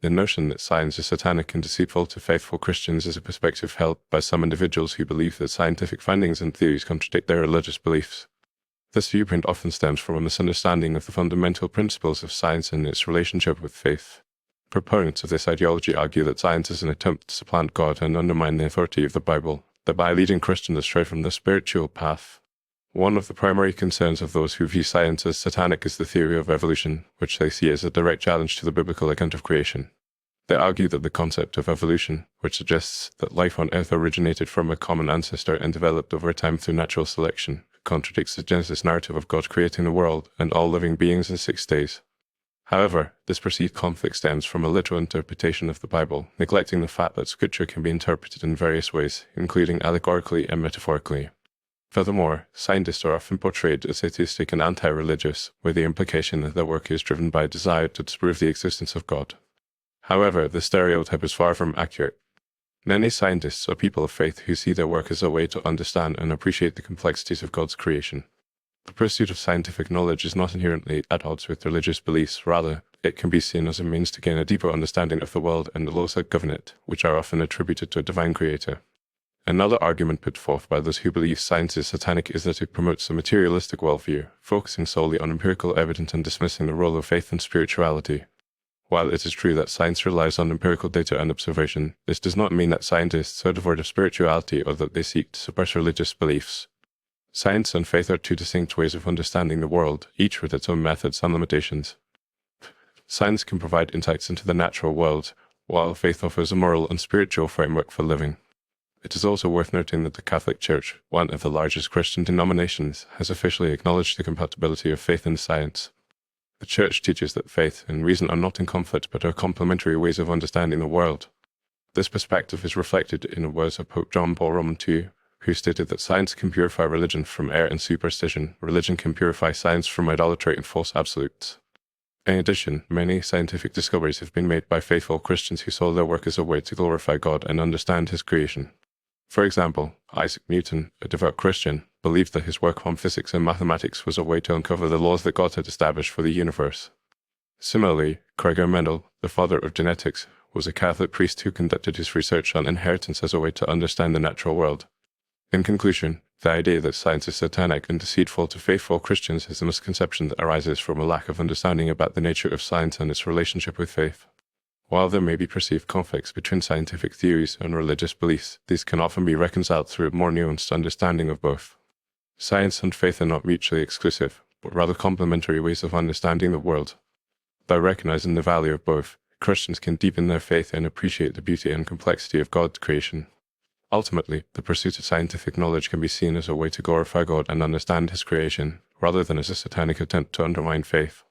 The notion that science is satanic and deceitful to faithful Christians is a perspective held by some individuals who believe that scientific findings and theories contradict their religious beliefs. This viewpoint often stems from a misunderstanding of the fundamental principles of science and its relationship with faith. Proponents of this ideology argue that science is an attempt to supplant God and undermine the authority of the Bible, thereby leading Christians astray from the spiritual path. One of the primary concerns of those who view science as satanic is the theory of evolution, which they see as a direct challenge to the biblical account of creation. They argue that the concept of evolution, which suggests that life on Earth originated from a common ancestor and developed over time through natural selection, contradicts the Genesis narrative of God creating the world and all living beings in 6 days. However, this perceived conflict stems from a literal interpretation of the Bible, neglecting the fact that Scripture can be interpreted in various ways, including allegorically and metaphorically. Furthermore, scientists are often portrayed as atheistic and anti-religious, with the implication that their work is driven by a desire to disprove the existence of God. However, this stereotype is far from accurate. Many scientists are people of faith who see their work as a way to understand and appreciate the complexities of God's creation. The pursuit of scientific knowledge is not inherently at odds with religious beliefs. Rather, it can be seen as a means to gain a deeper understanding of the world and the laws that govern it, which are often attributed to a divine creator. Another argument put forth by those who believe science is satanic is that it promotes a materialistic worldview, focusing solely on empirical evidence and dismissing the role of faith and spirituality. While it is true that science relies on empirical data and observation, this does not mean that scientists are devoid of spirituality or that they seek to suppress religious beliefs. Science and faith are two distinct ways of understanding the world, each with its own methods and limitations. Science can provide insights into the natural world, while faith offers a moral and spiritual framework for living. It is also worth noting that the Catholic Church, one of the largest Christian denominations, has officially acknowledged the compatibility of faith and science. The Church teaches that faith and reason are not in conflict but are complementary ways of understanding the world. This perspective is reflected in the words of Pope John Paul II, who stated that science can purify religion from error and superstition, religion can purify science from idolatry and false absolutes. In addition, many scientific discoveries have been made by faithful Christians who saw their work as a way to glorify God and understand His creation. For example, Isaac Newton, a devout Christian, believed that his work on physics and mathematics was a way to uncover the laws that God had established for the universe. Similarly, Gregor Mendel, the father of genetics, was a Catholic priest who conducted his research on inheritance as a way to understand the natural world. In conclusion, the idea that science is satanic and deceitful to faithful Christians is a misconception that arises from a lack of understanding about the nature of science and its relationship with faith. While there may be perceived conflicts between scientific theories and religious beliefs, these can often be reconciled through a more nuanced understanding of both. Science and faith are not mutually exclusive, but rather complementary ways of understanding the world. By recognizing the value of both, Christians can deepen their faith and appreciate the beauty and complexity of God's creation. Ultimately, the pursuit of scientific knowledge can be seen as a way to glorify God and understand His creation, rather than as a satanic attempt to undermine faith.